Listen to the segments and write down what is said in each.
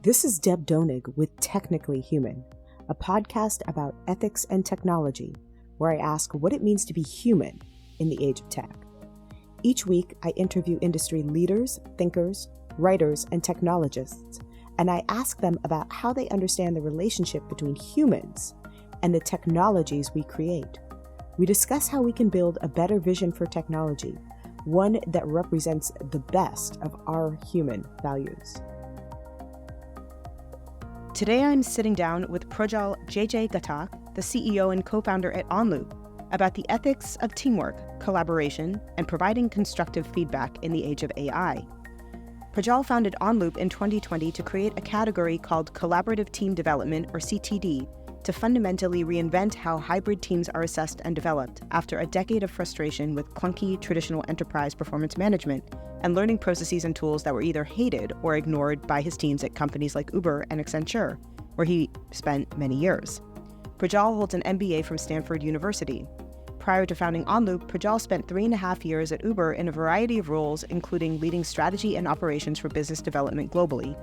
This is Deb Donig with Technically Human, a podcast about ethics and technology, where I ask what it means to be human in the age of tech. Each week, I interview industry leaders, thinkers, writers, and technologists, and I ask them about how they understand the relationship between humans and the technologies we create. We discuss how we can build a better vision for technology, one that represents the best of our human values. Today I'm sitting down with Projjal Ghatak, the CEO and co-founder at OnLoop, about the ethics of teamwork, collaboration, and providing constructive feedback in the age of AI. Projjal founded OnLoop in 2020 to create a category called Collaborative Team Development, or CTD, to fundamentally reinvent how hybrid teams are assessed and developed after a decade of frustration with clunky traditional enterprise performance management and learning processes and tools that were either hated or ignored by his teams at companies like Uber and Accenture, where he spent many years. Projjal holds an MBA from Stanford University. Prior to founding OnLoop, Projjal spent 3.5 years at Uber in a variety of roles, including leading strategy and operations for business development globally,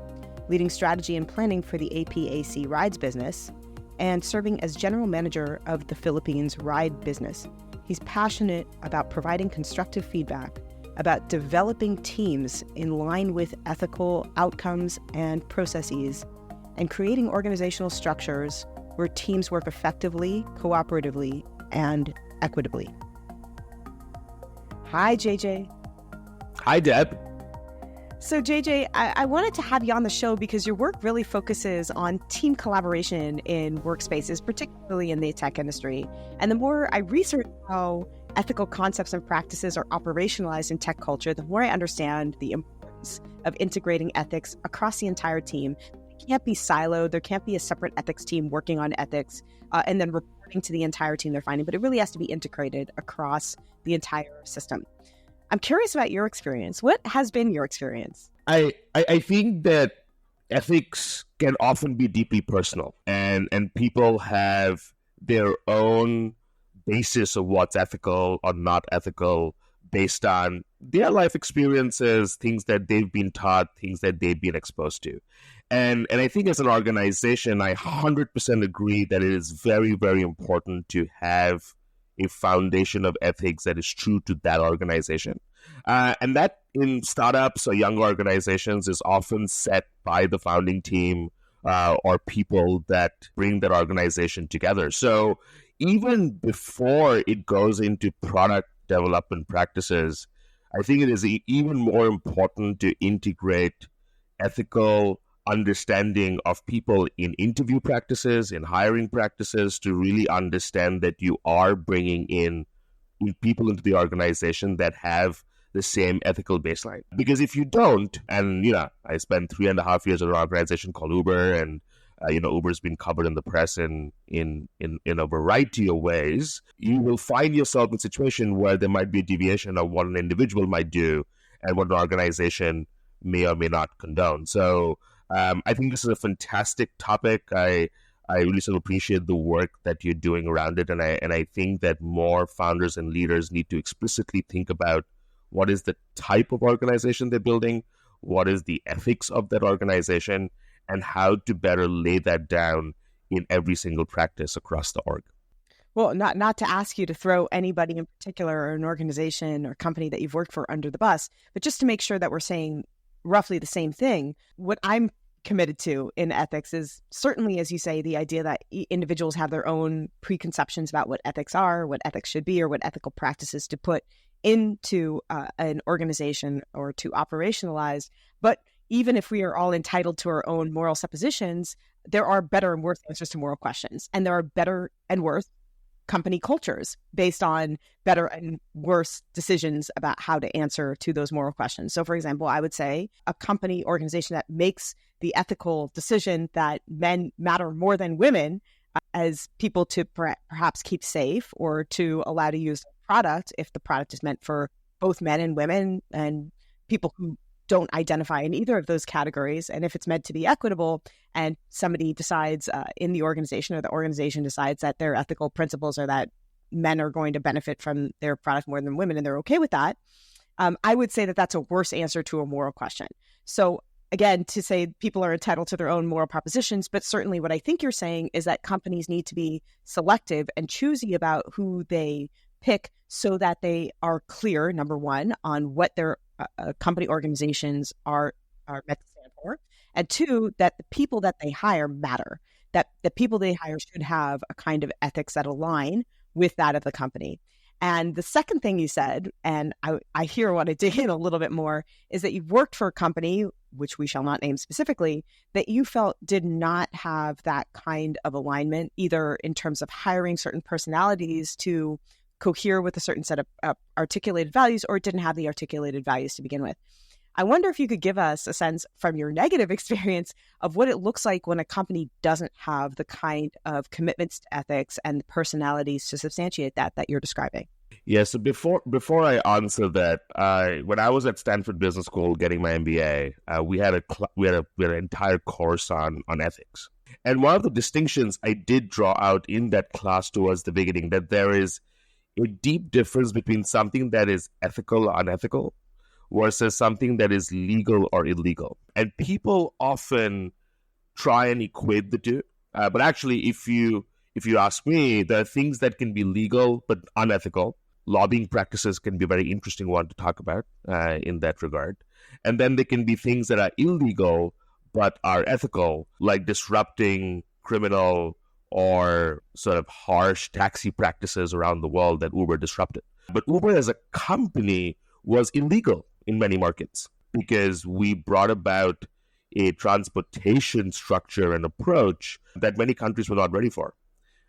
leading strategy and planning for the APAC rides business, and serving as general manager of the Philippines ride business. He's passionate about providing constructive feedback, about developing teams in line with ethical outcomes and processes, and creating organizational structures where teams work effectively, cooperatively, and equitably. Hi, JJ. Hi, Deb. So JJ, I wanted to have you on the show because your work really focuses on team collaboration in workspaces, particularly in the tech industry. And the more I research how ethical concepts and practices are operationalized in tech culture, the more I understand the importance of integrating ethics across the entire team. It can't be siloed. There can't be a separate ethics team working on ethics and then reporting to the entire team they're finding, but it really has to be integrated across the entire system. I'm curious about your experience. What has been your experience? I think that ethics can often be deeply personal, and people have their own basis of what's ethical or not ethical based on their life experiences, things that they've been taught, things that they've been exposed to. And I think as an organization, I 100% agree that it is very, very important to have a foundation of ethics that is true to that organization. And that in startups or young organizations is often set by the founding team or people that bring that organization together. So even before it goes into product development practices, I think it is even more important to integrate ethical understanding of people in interview practices, in hiring practices, to really understand that you are bringing in people into the organization that have the same ethical baseline. Because if you don't, and I spent 3.5 years at an organization called Uber, and Uber's been covered in the press in a variety of ways, you will find yourself in a situation where there might be a deviation of what an individual might do and what an organization may or may not condone. So I think this is a fantastic topic. I really sort of appreciate the work that you're doing around it, and I think that more founders and leaders need to explicitly think about what is the type of organization they're building, what is the ethics of that organization, and how to better lay that down in every single practice across the org. Well, not to ask you to throw anybody in particular or an organization or company that you've worked for under the bus, but just to make sure that we're saying roughly the same thing. What I'm committed to in ethics is certainly, as you say, the idea that individuals have their own preconceptions about what ethics are, what ethics should be, or what ethical practices to put into an organization or to operationalize. But even if we are all entitled to our own moral suppositions, there are better and worse answers to moral questions. And there are better and worse company cultures based on better and worse decisions about how to answer to those moral questions. So, for example, I would say a company organization that makes the ethical decision that men matter more than women as people to perhaps keep safe or to allow to use the product if the product is meant for both men and women and people who don't identify in either of those categories. And if it's meant to be equitable and somebody decides in the organization or the organization decides that their ethical principles are that men are going to benefit from their product more than women and they're okay with that, I would say that that's a worse answer to a moral question. So again, to say people are entitled to their own moral propositions, but certainly what I think you're saying is that companies need to be selective and choosy about who they pick so that they are clear, number one, on what their company organizations are meant to stand for, and two, that the people that they hire matter, that the people they hire should have a kind of ethics that align with that of the company. And the second thing you said, and I here want to dig in a little bit more, is that you've worked for a company, which we shall not name specifically, that you felt did not have that kind of alignment, either in terms of hiring certain personalities to cohere with a certain set of articulated values, or it didn't have the articulated values to begin with. I wonder if you could give us a sense from your negative experience of what it looks like when a company doesn't have the kind of commitments to ethics and personalities to substantiate that you're describing. Yeah, so before I answer that, when I was at Stanford Business School getting my MBA, we had an entire course on ethics. And one of the distinctions I did draw out in that class towards the beginning, that there is a deep difference between something that is ethical or unethical versus something that is legal or illegal. And people often try and equate the two. But actually, if you ask me, there are things that can be legal but unethical. Lobbying practices can be a very interesting one to talk about in that regard. And then there can be things that are illegal but are ethical, like disrupting criminal or sort of harsh taxi practices around the world that Uber disrupted. But Uber as a company was illegal in many markets because we brought about a transportation structure and approach that many countries were not ready for.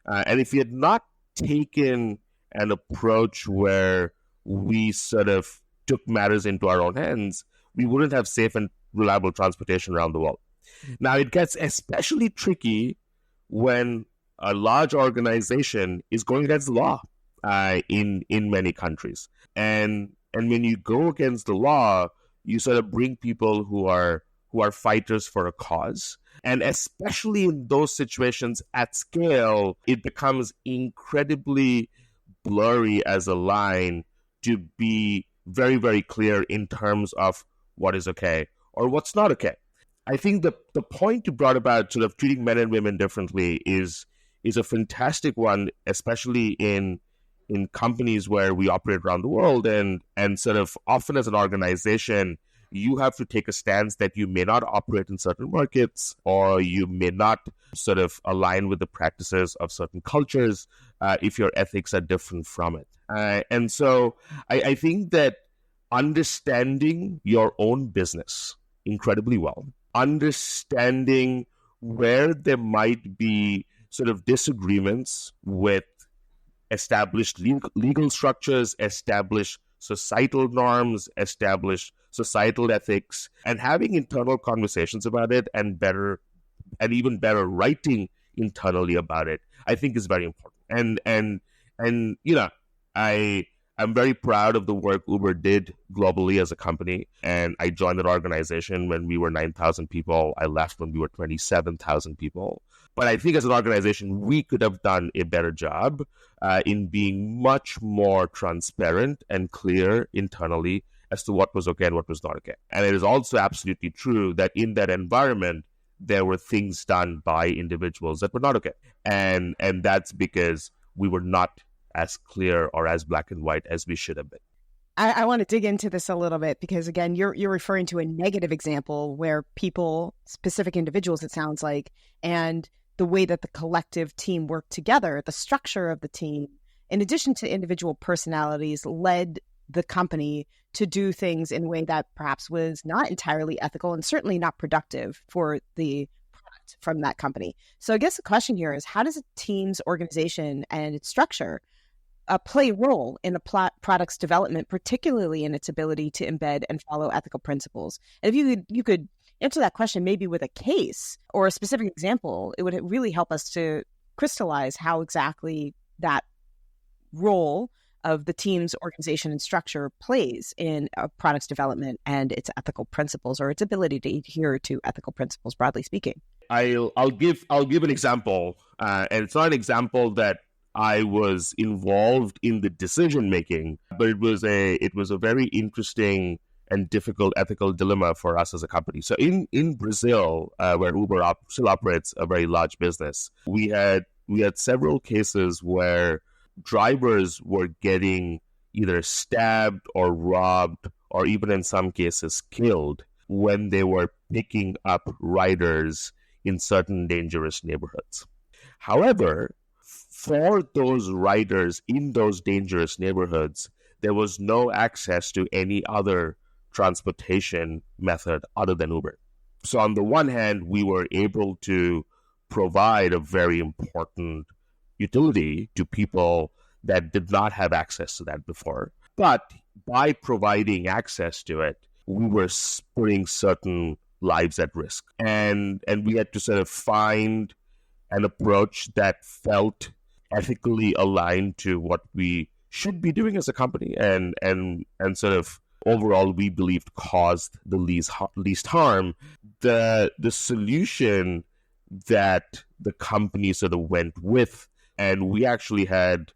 And if we had not taken an approach where we sort of took matters into our own hands, we wouldn't have safe and reliable transportation around the world. Now, it gets especially tricky when a large organization is going against the law in many countries. And when you go against the law, you sort of bring people who are fighters for a cause. And especially in those situations at scale, it becomes incredibly blurry as a line to be very, very clear in terms of what is okay or what's not okay. I think the point you brought about sort of treating men and women differently is a fantastic one, especially in companies where we operate around the world, and sort of often as an organization, you have to take a stance that you may not operate in certain markets, or you may not sort of align with the practices of certain cultures if your ethics are different from it. And so I think that understanding your own business incredibly well, understanding where there might be sort of disagreements with established legal structures, established societal norms, established societal ethics, and having internal conversations about it and even better writing internally about it, I think is very important. And you know, I'm very proud of the work Uber did globally as a company. And I joined that organization when we were 9,000 people. I left when we were 27,000 people. But I think as an organization, we could have done a better job in being much more transparent and clear internally as to what was okay and what was not okay. And it is also absolutely true that in that environment, there were things done by individuals that were not okay. And that's because we were not as clear or as black and white as we should have been. I want to dig into this a little bit because, again, you're referring to a negative example where people, specific individuals, it sounds like, and the way that the collective team worked together, the structure of the team, in addition to individual personalities, led the company to do things in a way that perhaps was not entirely ethical and certainly not productive for the product from that company. So I guess the question here is, how does a team's organization and its structure play a role in the product's development, particularly in its ability to embed and follow ethical principles? And if you could answer that question maybe with a case or a specific example, it would really help us to crystallize how exactly that role of the team's organization and structure plays in a product's development and its ethical principles, or its ability to adhere to ethical principles, broadly speaking. I'll give an example, and it's not an example that I was involved in the decision making, but it was a very interesting and difficult ethical dilemma for us as a company. So in Brazil, where Uber still operates a very large business, we had several cases where drivers were getting either stabbed or robbed, or even in some cases killed, when they were picking up riders in certain dangerous neighborhoods. However, for those riders in those dangerous neighborhoods, there was no access to any other transportation method other than Uber. So on the one hand, we were able to provide a very important utility to people that did not have access to that before. But by providing access to it, we were putting certain lives at risk. And we had to sort of find an approach that felt ethically aligned to what we should be doing as a company, and sort of overall we believed caused the least harm. The solution that the company sort of went with, and we actually had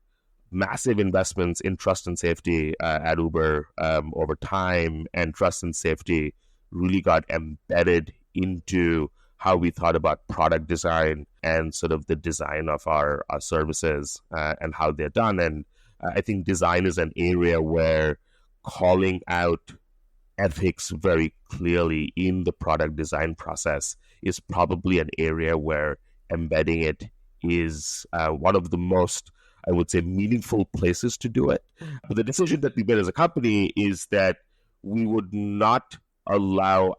massive investments in trust and safety at Uber over time, and trust and safety really got embedded into how we thought about product design and sort of the design of our services and how they're done. And I think design is an area where calling out ethics very clearly in the product design process is probably an area where embedding it is one of the most, I would say, meaningful places to do it. But the decision that we made as a company is that we would not allow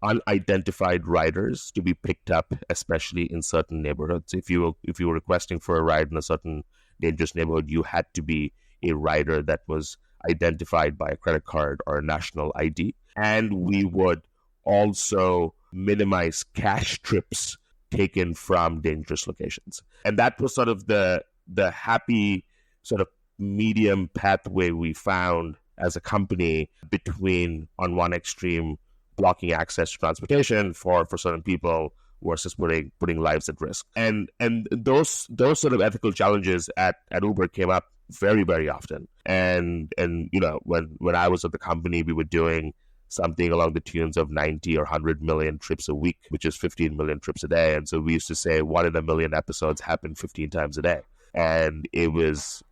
unidentified riders to be picked up, especially in certain neighborhoods. If you were requesting for a ride in a certain dangerous neighborhood, you had to be a rider that was identified by a credit card or a national ID. And we would also minimize cash trips taken from dangerous locations. And that was sort of the happy sort of medium pathway we found as a company between, on one extreme, blocking access to transportation for certain people versus putting lives at risk. And those sort of ethical challenges at Uber came up very, very often. And you know, when I was at the company, we were doing something along the tunes of 90 or 100 million trips a week, which is 15 million trips a day. And so we used to say 1 in a million episodes happen 15 times a day. And it was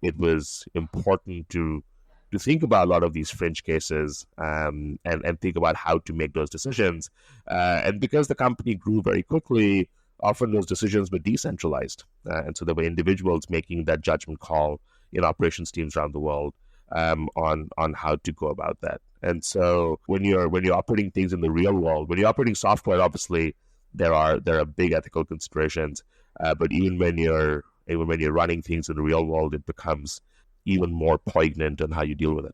important to think about a lot of these fringe cases and think about how to make those decisions. And because the company grew very quickly, often those decisions were decentralized. And so there were individuals making that judgment call in operations teams around the world on how to go about that. And so when you're operating things in the real world, when you're operating software, obviously there are big ethical considerations. But even when you're running things in the real world, it becomes even more poignant on how you deal with it.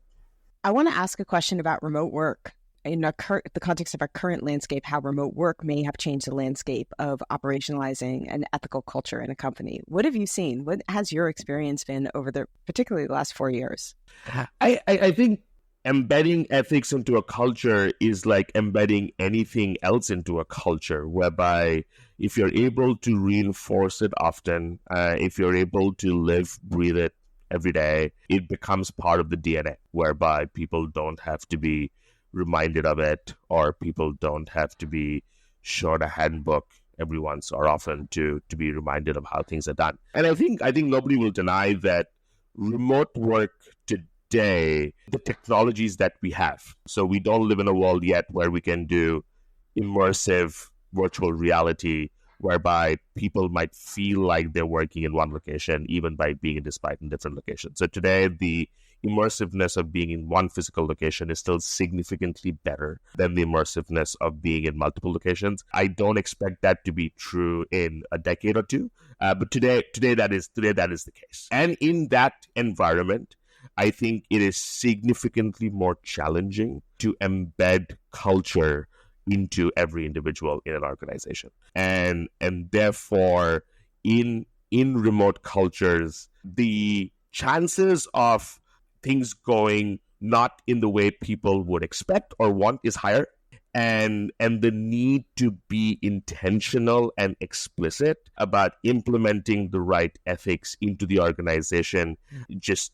I want to ask a question about remote work. In the context of our current landscape, how remote work may have changed the landscape of operationalizing an ethical culture in a company. What have you seen? What has your experience been over particularly the last 4 years? I think embedding ethics into a culture is like embedding anything else into a culture, whereby if you're able to reinforce it often, if you're able to live, breathe it every day, it becomes part of the DNA, whereby people don't have to be reminded of it, or people don't have to be shown a handbook every once or often to be reminded of how things are done. And I think nobody will deny that remote work today, the technologies that we have, so we don't live in a world yet where we can do immersive virtual reality, whereby people might feel like they're working in one location, even by being despite in different locations. So today, the immersiveness of being in one physical location is still significantly better than the immersiveness of being in multiple locations. I don't expect that to be true in a decade or two, but today that is the case. And in that environment, I think it is significantly more challenging to embed culture into every individual in an organization. And therefore, in remote cultures, the chances of things going not in the way people would expect or want is higher. And the need to be intentional and explicit about implementing the right ethics into the organization just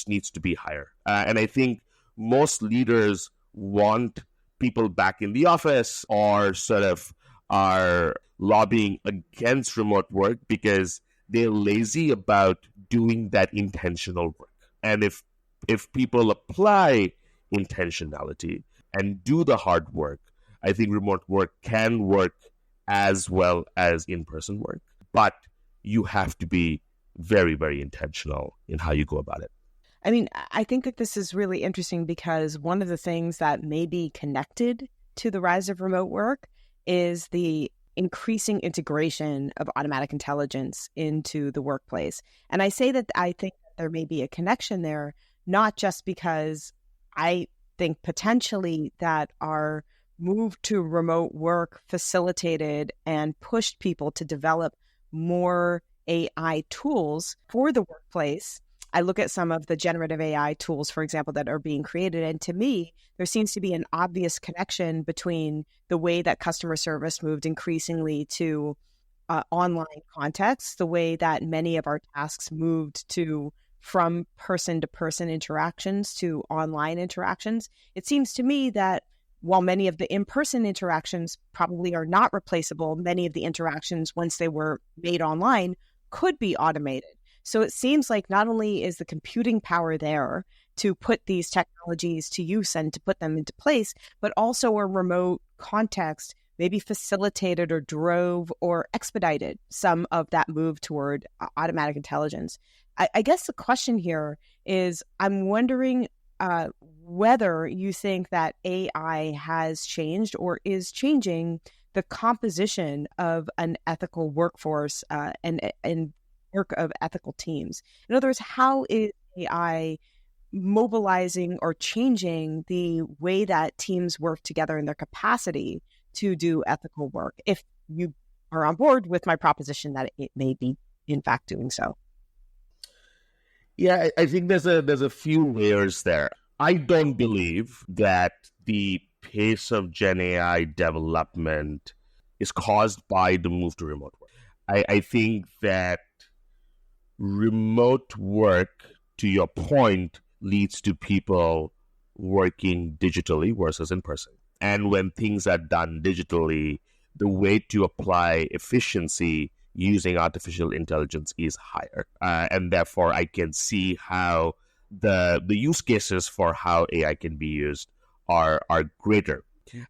needs to be higher. And I think most leaders want people back in the office or sort of are lobbying against remote work because they're lazy about doing that intentional work. And if people apply intentionality and do the hard work, I think remote work can work as well as in-person work. But you have to be very, very intentional in how you go about it. I mean, I think that this is really interesting because one of the things that may be connected to the rise of remote work is the increasing integration of automatic intelligence into the workplace. And I say that I think that there may be a connection there, not just because I think potentially that our move to remote work facilitated and pushed people to develop more AI tools for the workplace. I look at some of the generative AI tools, for example, that are being created. And to me, there seems to be an obvious connection between the way that customer service moved increasingly to online contexts, the way that many of our tasks moved to from person-to-person interactions to online interactions. It seems to me that while many of the in-person interactions probably are not replaceable, many of the interactions, once they were made online, could be automated. So it seems like not only is the computing power there to put these technologies to use and to put them into place, but also a remote context maybe facilitated or drove or expedited some of that move toward automatic intelligence. I guess the question here is, I'm wondering whether you think that AI has changed or is changing the composition of an ethical workforce and work of ethical teams. In other words, how is AI mobilizing or changing the way that teams work together in their capacity to do ethical work, if you are on board with my proposition that it may be in fact doing so? Yeah, I think there's a few layers there. I don't believe that the pace of Gen AI development is caused by the move to remote work. I think that remote work, to your point, leads to people working digitally versus in person. And when things are done digitally, the way to apply efficiency using artificial intelligence is higher. And therefore, I can see how the use cases for how AI can be used are greater.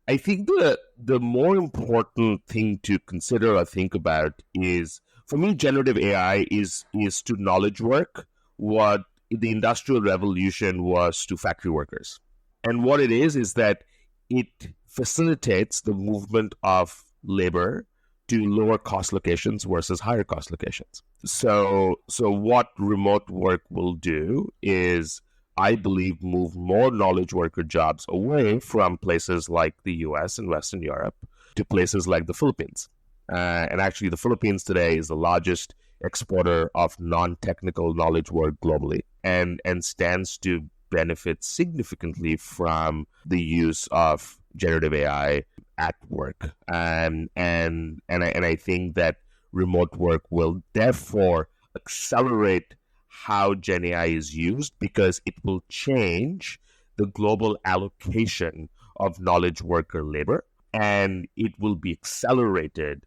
I think the more important thing to consider or think about is, for me, generative AI is to knowledge work what the Industrial Revolution was to factory workers. And what it is that it facilitates the movement of labor to lower cost locations versus higher cost locations. So what remote work will do is, I believe, move more knowledge worker jobs away from places like the US and Western Europe to places like the Philippines. And actually, the Philippines today is the largest exporter of non-technical knowledge work globally and stands to benefit significantly from the use of generative AI at work. And I think that remote work will therefore accelerate how Gen AI is used, because it will change the global allocation of knowledge worker labor, and it will be accelerated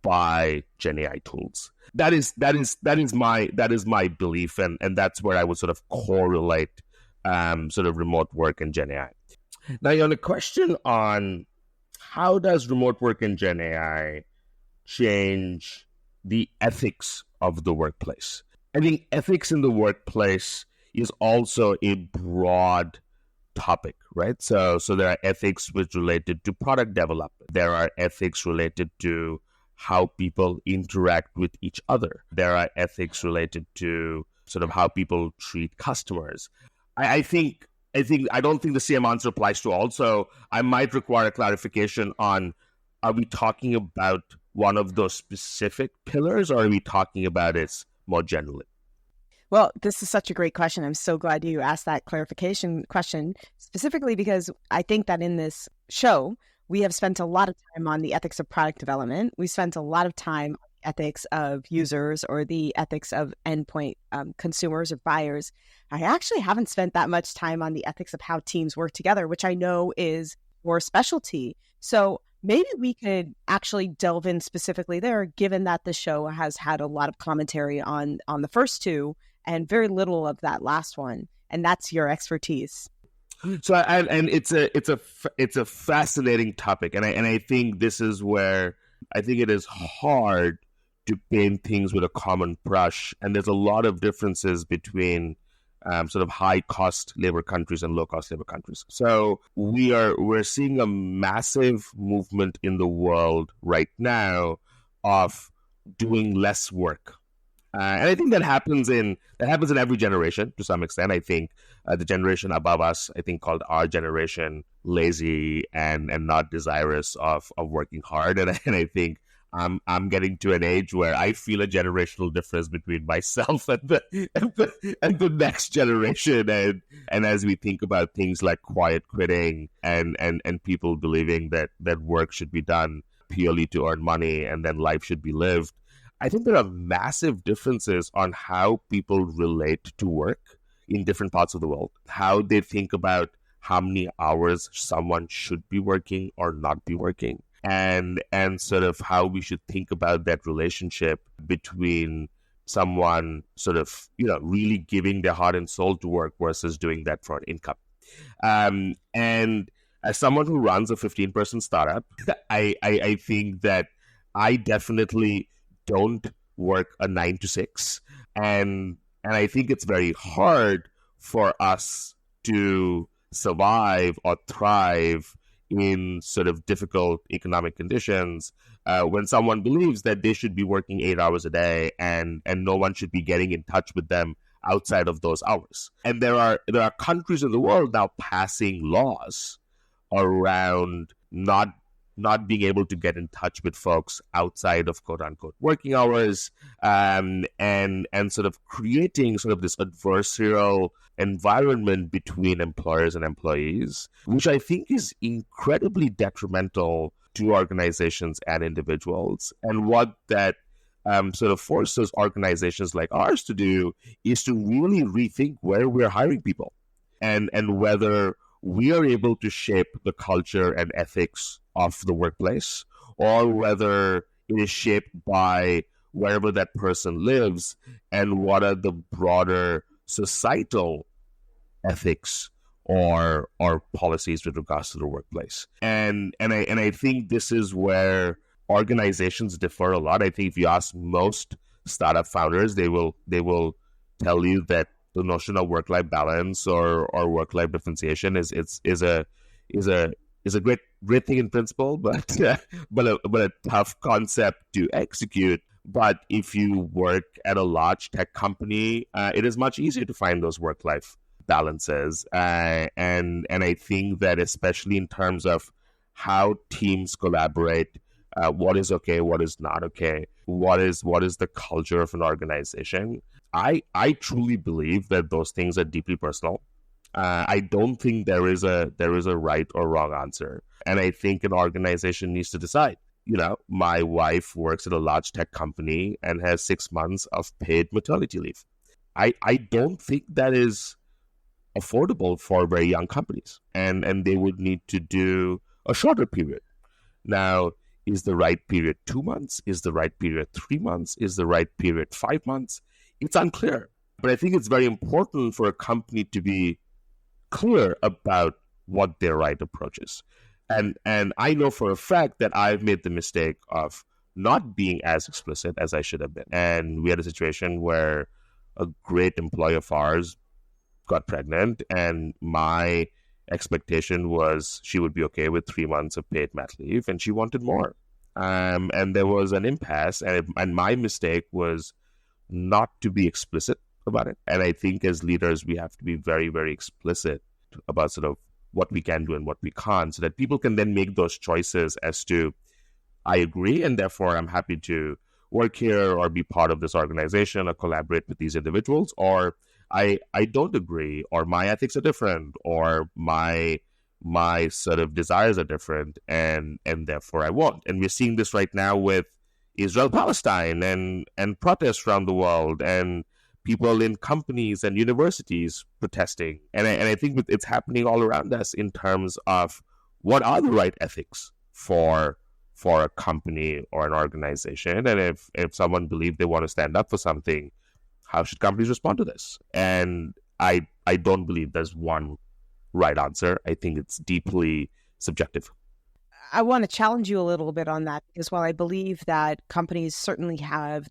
by Gen AI tools. That is my belief, and that's where I would sort of correlate sort of remote work and Gen AI. Now, on a question on how does remote work and Gen AI change the ethics of the workplace? I think ethics in the workplace is also a broad topic, right? So there are ethics which related to product development. There are ethics related to how people interact with each other. There are ethics related to sort of how people treat customers. I don't think the same answer applies to all. So I might require a clarification on, are we talking about one of those specific pillars, or are we talking about it more generally? Well, this is such a great question. I'm so glad you asked that clarification question, specifically because I think that in this show, we have spent a lot of time on the ethics of product development. We spent a lot of time on ethics of users or the ethics of endpoint consumers or buyers. I actually haven't spent that much time on the ethics of how teams work together, which I know is your specialty. So maybe we could actually delve in specifically there, given that the show has had a lot of commentary on the first two and very little of that last one, and that's your expertise. So, and it's a fascinating topic, and I think this is where I think it is hard to paint things with a common brush, and there's a lot of differences between sort of high cost labor countries and low cost labor countries. So we're seeing a massive movement in the world right now of doing less work. And I think that happens in every generation to some extent. I think the generation above us, I think, called our generation, lazy and not desirous of working hard. And I think I'm getting to an age where I feel a generational difference between myself and the next generation. And as we think about things like quiet quitting and people believing that work should be done purely to earn money and then life should be lived, I think there are massive differences on how people relate to work in different parts of the world, how they think about how many hours someone should be working or not be working, and sort of how we should think about that relationship between someone sort of, really giving their heart and soul to work versus doing that for an income. And as someone who runs a 15-person startup, I think that I definitely don't work a 9 to 6, and I think it's very hard for us to survive or thrive in sort of difficult economic conditions when someone believes that they should be working 8 hours a day and no one should be getting in touch with them outside of those hours. And there are countries in the world now passing laws around not being able to get in touch with folks outside of quote unquote working hours, and sort of creating sort of this adversarial environment between employers and employees, which I think is incredibly detrimental to organizations and individuals. And what that sort of forces organizations like ours to do is to really rethink where we're hiring people and whether we are able to shape the culture and ethics of the workplace, or whether it is shaped by wherever that person lives and what are the broader societal ethics or policies with regards to the workplace. And I think this is where organizations differ a lot. I think if you ask most startup founders, they will tell you that the notion of work-life balance or work-life differentiation is a great thing in principle, but a tough concept to execute. But if you work at a large tech company, it is much easier to find those work-life balances. And I think that especially in terms of how teams collaborate, what is okay, what is not okay, what is the culture of an organization. I truly believe that those things are deeply personal. I don't think there is a right or wrong answer. And I think an organization needs to decide. My wife works at a large tech company and has 6 months of paid maternity leave. I don't think that is affordable for very young companies. And they would need to do a shorter period. Now, is the right period 2 months? Is the right period 3 months? Is the right period 5 months? It's unclear. But I think it's very important for a company to be clear about what their right approach is. And I know for a fact that I've made the mistake of not being as explicit as I should have been. And we had a situation where a great employee of ours got pregnant, and my expectation was she would be okay with 3 months of paid mat leave, and she wanted more. And there was an impasse, and my mistake was not to be explicit about it. And I think as leaders, we have to be very, very explicit about sort of what we can do and what we can't, so that people can then make those choices as to, I agree, and therefore I'm happy to work here or be part of this organization or collaborate with these individuals, or I don't agree, or my ethics are different, or my sort of desires are different, and therefore I won't. And we're seeing this right now with Israel-Palestine and protests around the world and people in companies and universities protesting. And I think it's happening all around us in terms of what are the right ethics for a company or an organization. And if someone believes they want to stand up for something, how should companies respond to this? And I don't believe there's one right answer. I think it's deeply subjective. I want to challenge you a little bit on that, because while I believe that companies certainly have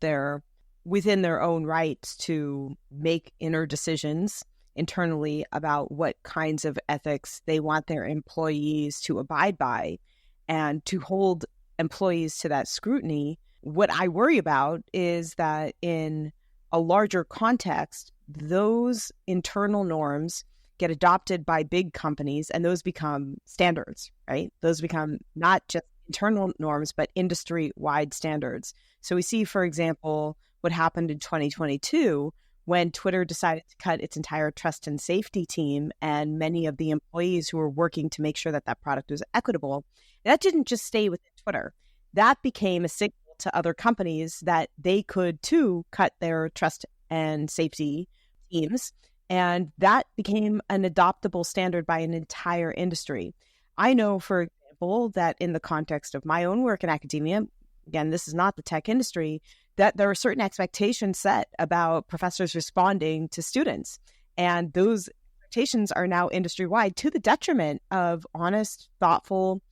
within their own rights to make inner decisions internally about what kinds of ethics they want their employees to abide by and to hold employees to that scrutiny, what I worry about is that in a larger context, those internal norms get adopted by big companies and those become standards, right? Those become not just internal norms, but industry-wide standards. So we see, for example, what happened in 2022 when Twitter decided to cut its entire trust and safety team and many of the employees who were working to make sure that that product was equitable. That didn't just stay within Twitter. That became a signal to other companies that they could too cut their trust and safety teams. And that became an adoptable standard by an entire industry. I know, for example, that in the context of my own work in academia, again, this is not the tech industry, that there are certain expectations set about professors responding to students. And those expectations are now industry-wide to the detriment of honest, thoughtful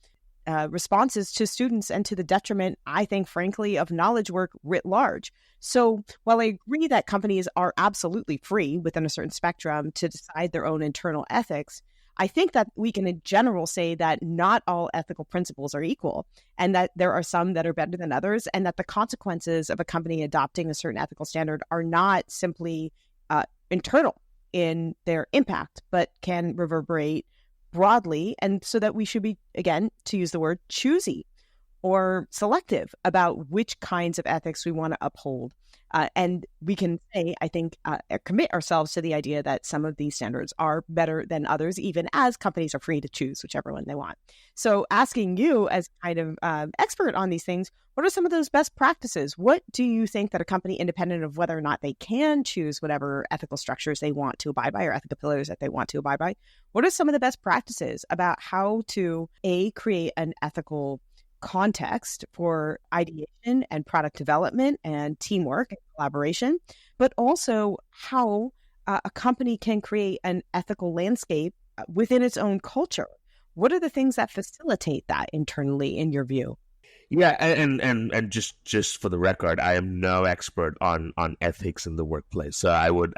responses to students and to the detriment, I think, frankly, of knowledge work writ large. So while I agree that companies are absolutely free within a certain spectrum to decide their own internal ethics, I think that we can in general say that not all ethical principles are equal and that there are some that are better than others, and that the consequences of a company adopting a certain ethical standard are not simply internal in their impact, but can reverberate broadly, and so that we should be, again, to use the word, choosy or selective about which kinds of ethics we want to uphold. And we can say, I think, commit ourselves to the idea that some of these standards are better than others, even as companies are free to choose whichever one they want. So asking you as kind of expert on these things, what are some of those best practices? What do you think that a company, independent of whether or not they can choose whatever ethical structures they want to abide by or ethical pillars that they want to abide by, what are some of the best practices about how to, create an ethical context for ideation and product development and teamwork and collaboration, but also how a company can create an ethical landscape within its own culture? What are the things that facilitate that internally, in your view? Yeah, and just for the record, I am no expert on ethics in the workplace. So I would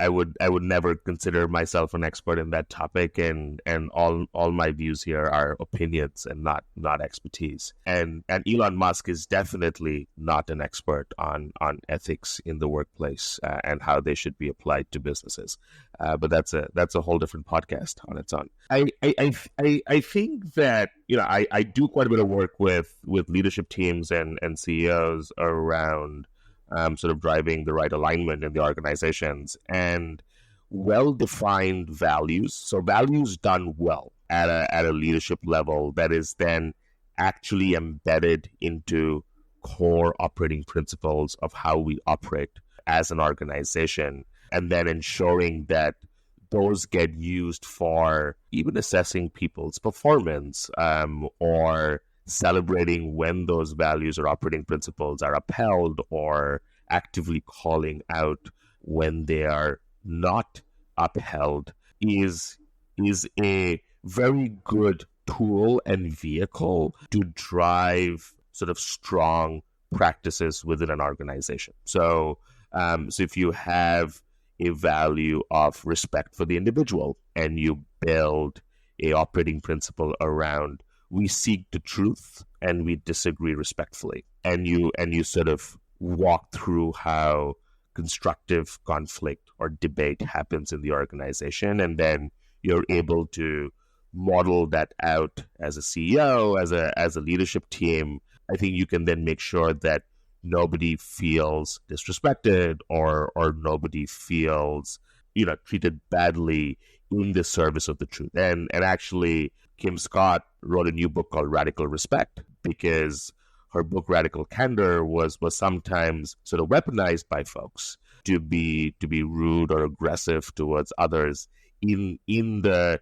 never consider myself an expert in that topic, and all my views here are opinions and not expertise. And Elon Musk is definitely not an expert on ethics in the workplace and how they should be applied to businesses. But that's a whole different podcast on its own. I think that I do quite a bit of work with leadership teams and CEOs around sort of driving the right alignment in the organizations and well-defined values. So values done well at a leadership level that is then actually embedded into core operating principles of how we operate as an organization, and then ensuring that those get used for even assessing people's performance or celebrating when those values or operating principles are upheld, or actively calling out when they are not upheld is a very good tool and vehicle to drive sort of strong practices within an organization. So if you have a value of respect for the individual and you build a operating principle around we seek the truth and we disagree respectfully, and you sort of walk through how constructive conflict or debate happens in the organization, and then you're able to model that out as a CEO, as a leadership team, I think you can then make sure that nobody feels disrespected or nobody feels treated badly in the service of the truth. And actually, Kim Scott wrote a new book called Radical Respect, because her book Radical Candor was sometimes sort of weaponized by folks to be rude or aggressive towards others in the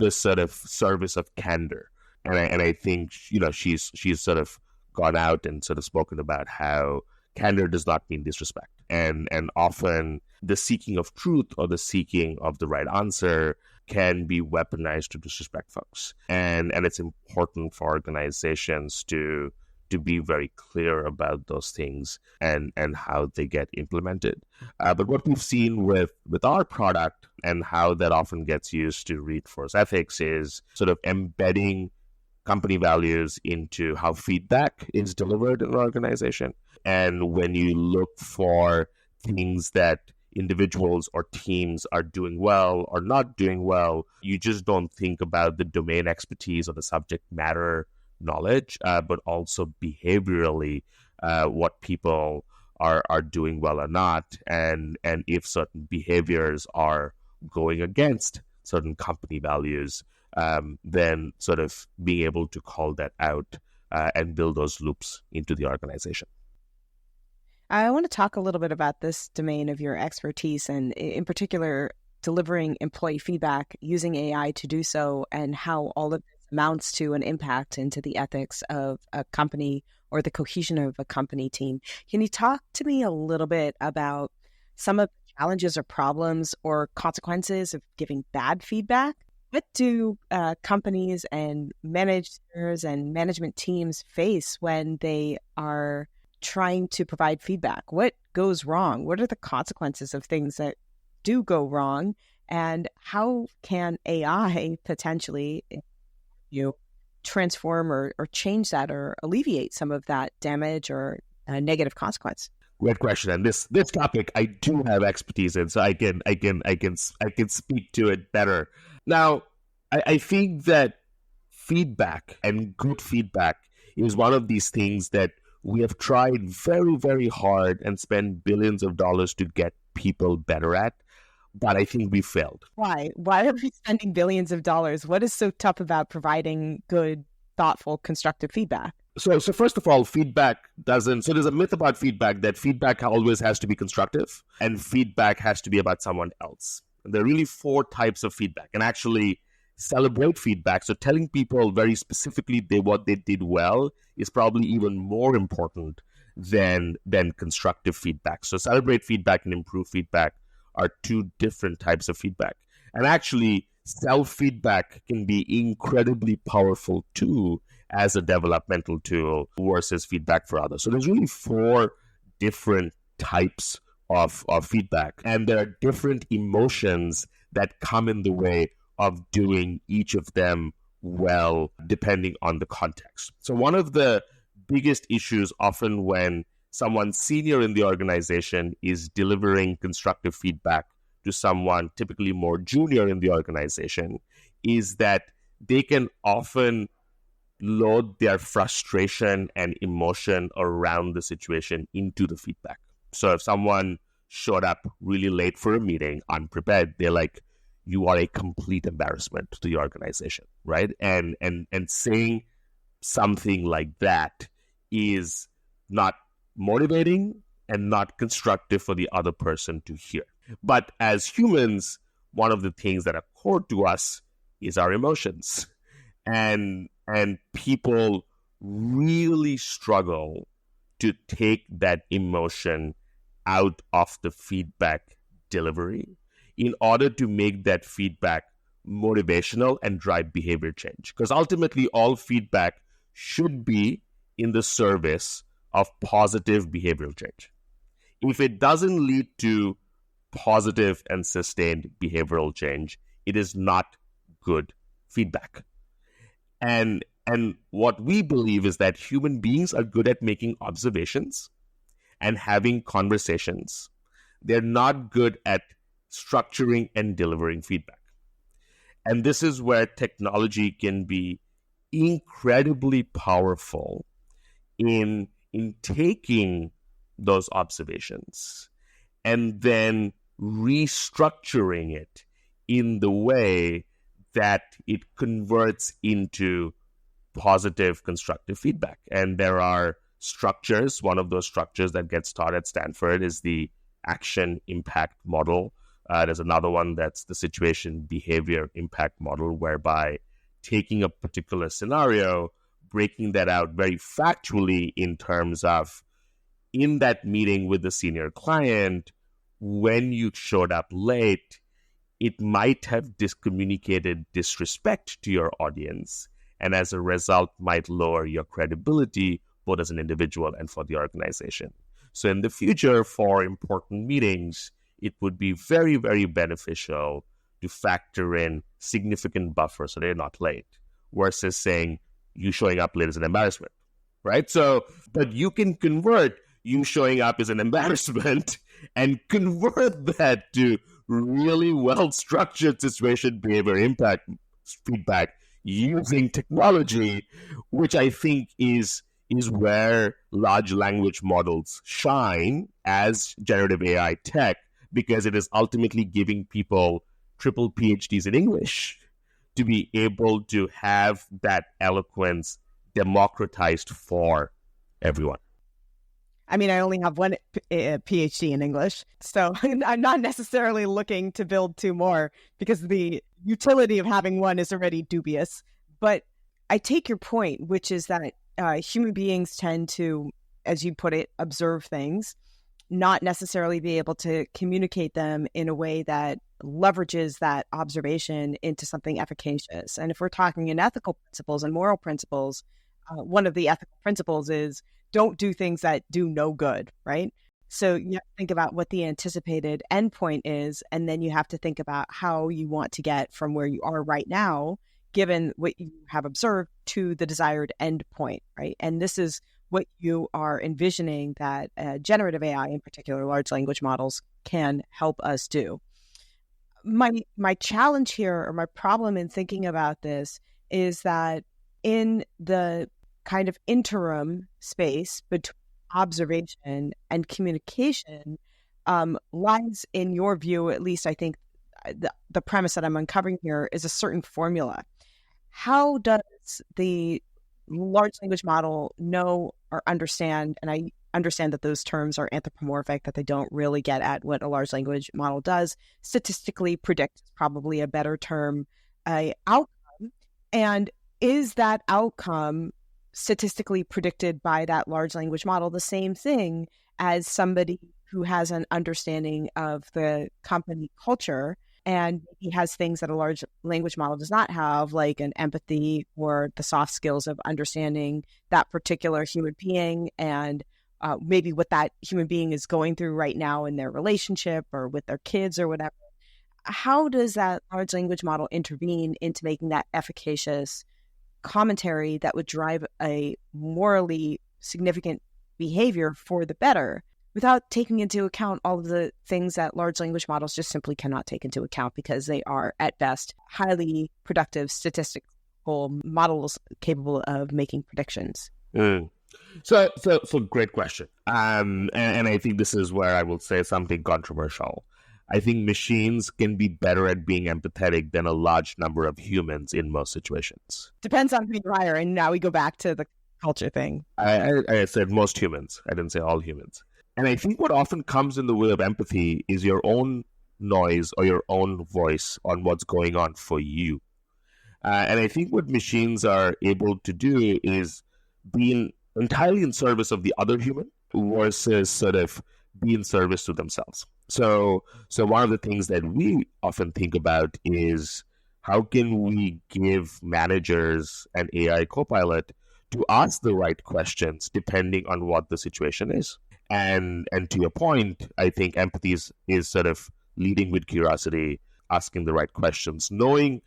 sort of service of candor. And I think she's sort of gone out and sort of spoken about how candor does not mean disrespect, and often the seeking of truth or the seeking of the right answer can be weaponized to disrespect folks. And it's important for organizations to be very clear about those things and how they get implemented. But what we've seen with our product and how that often gets used to reinforce ethics is sort of embedding company values into how feedback is delivered in an organization. And when you look for things that individuals or teams are doing well or not doing well, you just don't think about the domain expertise or the subject matter knowledge, but also behaviorally what people are doing well or not, and if certain behaviors are going against certain company values, then sort of being able to call that out and build those loops into the organization. I want to talk a little bit about this domain of your expertise, and in particular, delivering employee feedback using AI to do so, and how all of this amounts to an impact into the ethics of a company or the cohesion of a company team. Can you talk to me a little bit about some of the challenges or problems or consequences of giving bad feedback? What do companies and managers and management teams face when they are trying to provide feedback? What goes wrong? What are the consequences of things that do go wrong? And how can AI potentially transform or change that or alleviate some of that damage or negative consequence? Great question. And this topic I do have expertise in, so I can speak to it better. Now, I think that feedback and good feedback is one of these things that we have tried very, very hard and spent billions of dollars to get people better at, but I think we failed. Why? Why are we spending billions of dollars? What is so tough about providing good, thoughtful, constructive feedback? So first of all, feedback doesn't... So there's a myth about feedback that feedback always has to be constructive and feedback has to be about someone else. And there are really 4 types of feedback, and actually celebrate feedback. So telling people very specifically what they did well is probably even more important than constructive feedback. So celebrate feedback and improve feedback are 2 different types of feedback. And actually, self-feedback can be incredibly powerful too as a developmental tool versus feedback for others. So there's really 4 different types of feedback. And there are different emotions that come in the way of doing each of them well, depending on the context. So one of the biggest issues often when someone senior in the organization is delivering constructive feedback to someone typically more junior in the organization is that they can often load their frustration and emotion around the situation into the feedback. So if someone showed up really late for a meeting, unprepared, they're like, you are a complete embarrassment to the organization, right? And saying something like that is not motivating and not constructive for the other person to hear. But as humans, one of the things that are core to us is our emotions. And people really struggle to take that emotion out of the feedback delivery in order to make that feedback motivational and drive behavior change. Because ultimately, all feedback should be in the service of positive behavioral change. If it doesn't lead to positive and sustained behavioral change, it is not good feedback. And what we believe is that human beings are good at making observations and having conversations. They're not good at structuring and delivering feedback. And this is where technology can be incredibly powerful in taking those observations and then restructuring it in the way that it converts into positive, constructive feedback. And there are structures. One of those structures that gets taught at Stanford is the action impact model. There's another one that's the situation behavior impact model, whereby taking a particular scenario, breaking that out very factually in terms of, in that meeting with the senior client, when you showed up late, it might have communicated disrespect to your audience, and as a result might lower your credibility both as an individual and for the organization. So in the future, for important meetings, it would be very, very beneficial to factor in significant buffers so they're not late, versus saying you showing up late is an embarrassment, right? So, but you can convert you showing up as an embarrassment and convert that to really well-structured situation behavior impact feedback using technology, which I think is where large language models shine as generative AI tech, because it is ultimately giving people triple PhDs in English to be able to have that eloquence democratized for everyone. I mean, I only have one PhD in English, so I'm not necessarily looking to build two more because the utility of having one is already dubious. But I take your point, which is that human beings tend to, as you put it, observe things, not necessarily be able to communicate them in a way that leverages that observation into something efficacious. And if we're talking in ethical principles and moral principles, one of the ethical principles is don't do things that do no good, right? So you have to think about what the anticipated endpoint is, and then you have to think about how you want to get from where you are right now, given what you have observed, to the desired endpoint, right? And this is what you are envisioning that generative AI, in particular large language models, can help us do. My challenge here, or my problem in thinking about this, is that in the kind of interim space between observation and communication lies, in your view, at least I think the premise that I'm uncovering here is a certain formula. How does the large language model know or understand, and I understand that those terms are anthropomorphic, that they don't really get at what a large language model does, statistically predict is probably a better term, outcome, and is that outcome statistically predicted by that large language model the same thing as somebody who has an understanding of the company culture and he has things that a large language model does not have, like an empathy or the soft skills of understanding that particular human being and maybe what that human being is going through right now in their relationship or with their kids or whatever? How does that large language model intervene into making that efficacious commentary that would drive a morally significant behavior for the better, without taking into account all of the things that large language models just simply cannot take into account because they are, at best, highly productive statistical models capable of making predictions? So great question. And I think this is where I will say something controversial. I think machines can be better at being empathetic than a large number of humans in most situations. Depends on who you hire. And now we go back to the culture thing. I said most humans. I didn't say all humans. And I think what often comes in the way of empathy is your own noise or your own voice on what's going on for you. And I think what machines are able to do is be entirely in service of the other human versus sort of be in service to themselves. So one of the things that we often think about is how can we give managers an AI copilot to ask the right questions depending on what the situation is. And to your point, I think empathy is sort of leading with curiosity, asking the right questions, knowing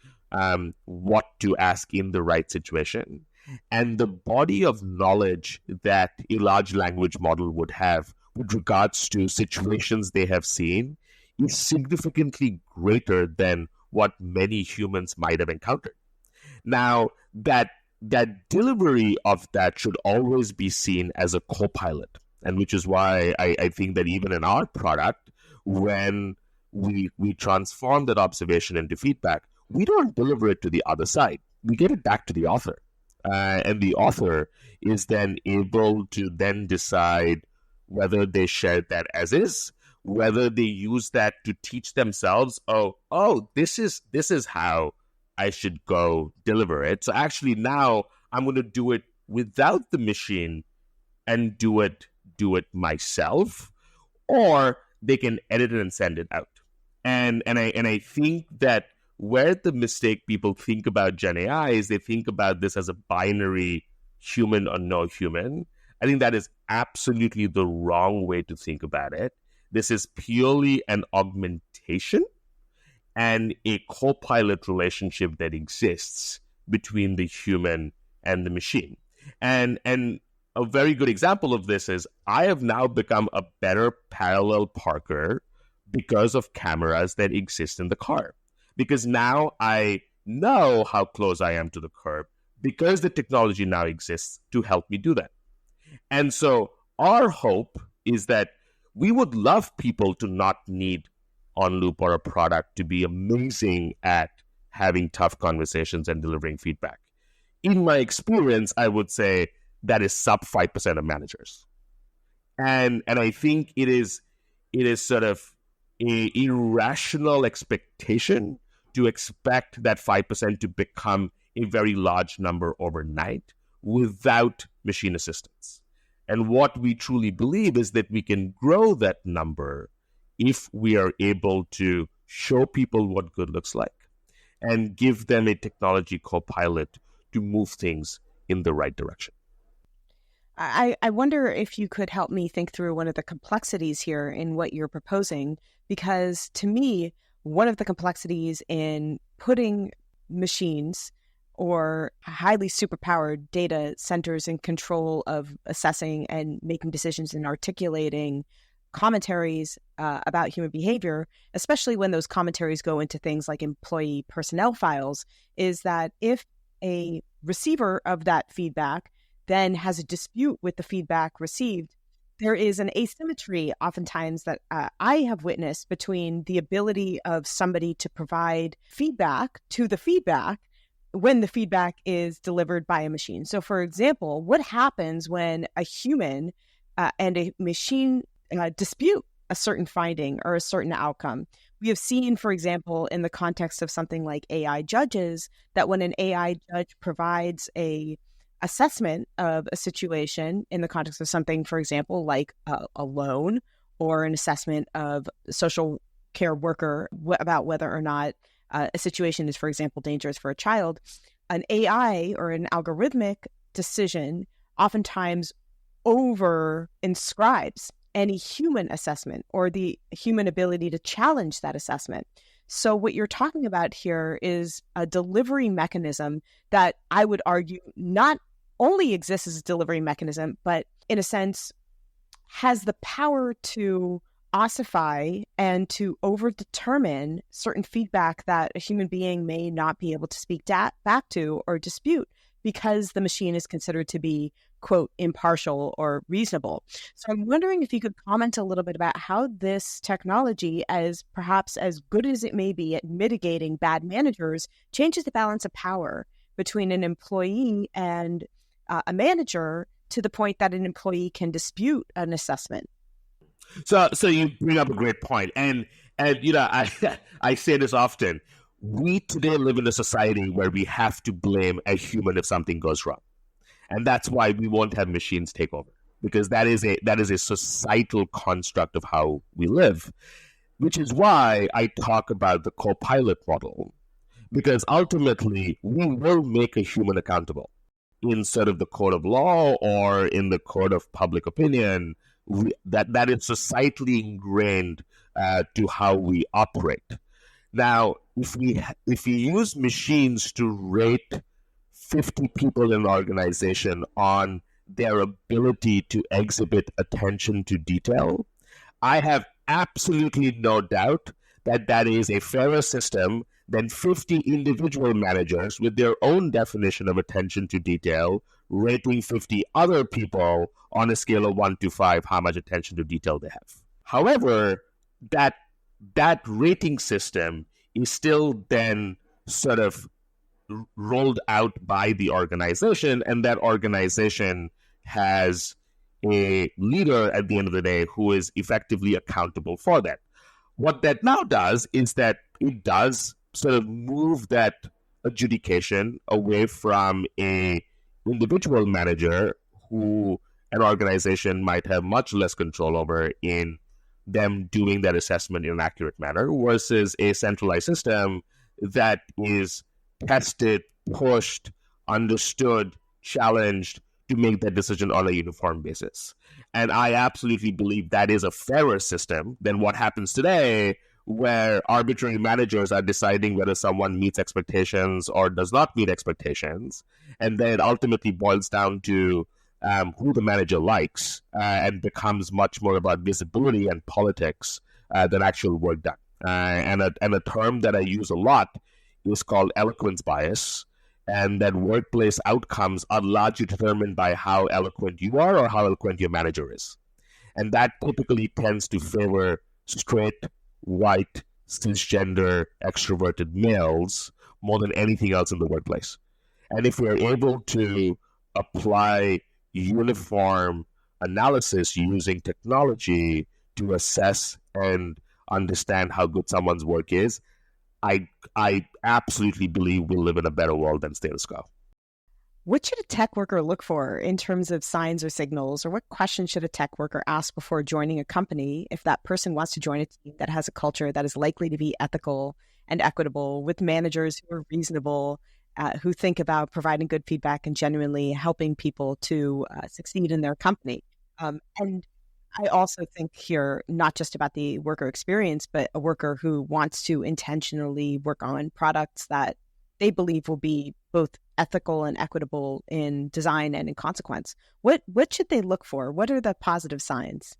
what to ask in the right situation. And the body of knowledge that a large language model would have with regards to situations they have seen is significantly greater than what many humans might have encountered. Now, that delivery of that should always be seen as a co-pilot, and which is why I think that even in our product, when we transform that observation into feedback, we don't deliver it to the other side. We get it back to the author. and the author is then able to then decide whether they share that as is, whether they use that to teach themselves, this is how I should go deliver it. So actually now I'm going to do it without the machine and do it myself, or they can edit it and send it out. And I think that where the mistake people think about Gen AI is they think about this as a binary human or no human. I think that is absolutely the wrong way to think about it. This is purely an augmentation and a co-pilot relationship that exists between the human and the machine. And a very good example of this is I have now become a better parallel parker because of cameras that exist in the car. Because now I know how close I am to the curb because the technology now exists to help me do that. And so our hope is that we would love people to not need OnLoop or a product to be amazing at having tough conversations and delivering feedback. In my experience, I would say that is sub 5% of managers. And I think it is sort of an irrational expectation to expect that 5% to become a very large number overnight without machine assistance. And what we truly believe is that we can grow that number if we are able to show people what good looks like and give them a technology co-pilot to move things in the right direction. I wonder if you could help me think through one of the complexities here in what you're proposing, because to me, one of the complexities in putting machines or highly superpowered data centers in control of assessing and making decisions and articulating commentaries about human behavior, especially when those commentaries go into things like employee personnel files, is that if a receiver of that feedback then has a dispute with the feedback received, there is an asymmetry oftentimes that I have witnessed between the ability of somebody to provide feedback to the feedback when the feedback is delivered by a machine. So for example, what happens when a human and a machine dispute a certain finding or a certain outcome? We have seen, for example, in the context of something like AI judges, that when an AI judge provides a assessment of a situation in the context of something, for example, like a loan or an assessment of a social care worker about whether or not a situation is, for example, dangerous for a child, an AI or an algorithmic decision oftentimes over inscribes any human assessment or the human ability to challenge that assessment. So what you're talking about here is a delivery mechanism that I would argue not only exists as a delivery mechanism, but in a sense has the power to ossify and to overdetermine certain feedback that a human being may not be able to speak back to or dispute because the machine is considered to be, quote, impartial or reasonable. So I'm wondering if you could comment a little bit about how this technology, as perhaps as good as it may be at mitigating bad managers, changes the balance of power between an employee and a manager to the point that an employee can dispute an assessment. So you bring up a great point. And you know, I say this often. We today live in a society where we have to blame a human if something goes wrong. And that's why we won't have machines take over, because that is a societal construct of how we live, which is why I talk about the co-pilot model, because ultimately we will make a human accountable in sort of the court of law or in the court of public opinion. That is societally ingrained to how we operate. Now, if we use machines to rate 50 people in an organization on their ability to exhibit attention to detail, I have absolutely no doubt that is a fairer system than 50 individual managers with their own definition of attention to detail rating 50 other people on a scale of 1 to 5 how much attention to detail they have. However, that rating system is still then sort of rolled out by the organization, and that organization has a leader at the end of the day who is effectively accountable for that. What that now does is that it does sort of move that adjudication away from a individual manager who an organization might have much less control over in them doing that assessment in an accurate manner versus a centralized system that is tested, pushed, understood, challenged to make that decision on a uniform basis. And I absolutely believe that is a fairer system than what happens today, where arbitrary managers are deciding whether someone meets expectations or does not meet expectations. And then it ultimately boils down to who the manager likes and becomes much more about visibility and politics than actual work done. And a term that I use a lot is called eloquence bias, and that workplace outcomes are largely determined by how eloquent you are or how eloquent your manager is. And that typically tends to favor straight, white, cisgender, extroverted males more than anything else in the workplace. And if we're able to apply uniform analysis using technology to assess and understand how good someone's work is, I absolutely believe we'll live in a better world than status quo. What should a tech worker look for in terms of signs or signals, or what questions should a tech worker ask before joining a company if that person wants to join a team that has a culture that is likely to be ethical and equitable, with managers who are reasonable, who think about providing good feedback and genuinely helping people to succeed in their company? And I also think here, not just about the worker experience, but a worker who wants to intentionally work on products that they believe will be both ethical and equitable in design and in consequence. What should they look for? What are the positive signs?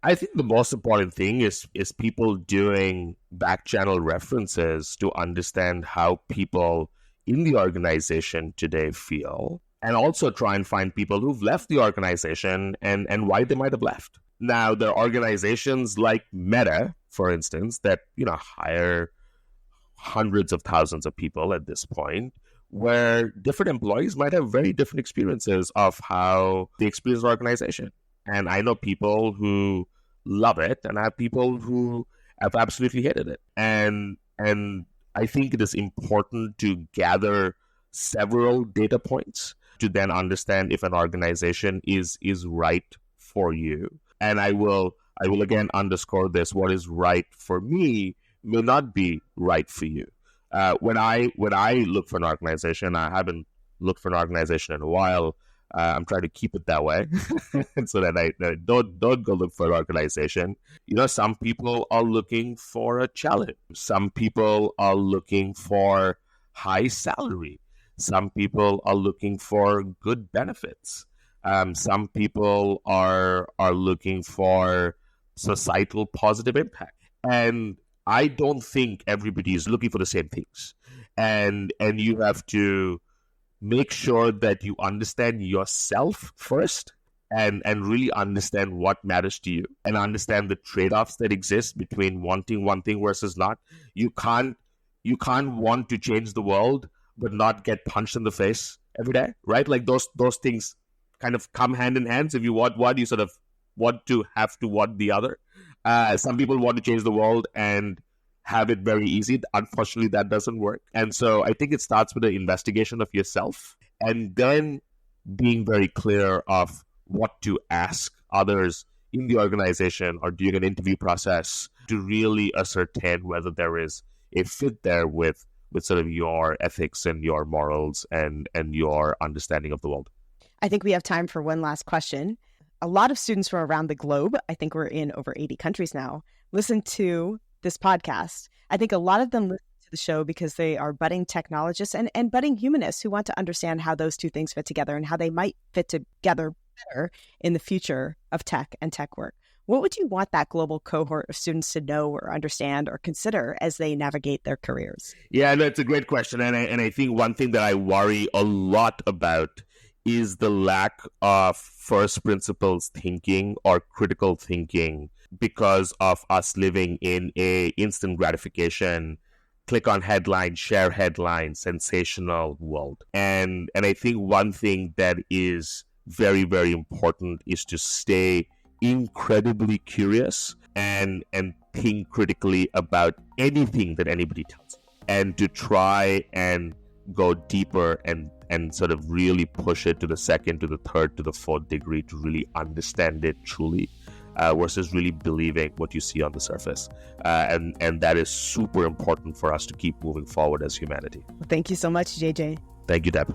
I think the most important thing is people doing back channel references to understand how people in the organization today feel, and also try and find people who've left the organization and why they might have left. Now, there are organizations like Meta, for instance, that hire hundreds of thousands of people at this point, where different employees might have very different experiences of how they experience the organization. And I know people who love it, and I have people who have absolutely hated it. And I think it is important to gather several data points to then understand if an organization is right for you. And I will again underscore this: what is right for me may not be right for you. When I look for an organization, I haven't looked for an organization in a while. I'm trying to keep it that way, so that I don't go look for an organization. Some people are looking for a challenge. Some people are looking for high salary. Some people are looking for good benefits. Some people are looking for societal positive impact. And I don't think everybody is looking for the same things. And you have to make sure that you understand yourself first and really understand what matters to you and understand the trade-offs that exist between wanting one thing versus not. You can't want to change the world but not get punched in the face every day, right? Like those things kind of come hand in hand. So if you want one, you sort of want to have to want the other. Some people want to change the world and have it very easy. Unfortunately, that doesn't work. And so I think it starts with the investigation of yourself and then being very clear of what to ask others in the organization or during an interview process to really ascertain whether there is a fit there with sort of your ethics and your morals and your understanding of the world. I think we have time for one last question. A lot of students from around the globe, I think we're in over 80 countries now, listen to this podcast. I think a lot of them listen to the show because they are budding technologists and budding humanists who want to understand how those two things fit together and how they might fit together better in the future of tech and tech work. What would you want that global cohort of students to know or understand or consider as they navigate their careers? Yeah, no, it's a great question. And I think one thing that I worry a lot about is the lack of first principles thinking or critical thinking because of us living in a instant gratification click on headline, share headline, sensational world. And I think one thing that is very, very important is to stay incredibly curious and think critically about anything that anybody tells you, and to try and go deeper and sort of really push it to the second, to the third, to the fourth degree to really understand it truly, versus really believing what you see on the surface. And that is super important for us to keep moving forward as humanity. Well, thank you so much, JJ. Thank you, Deb.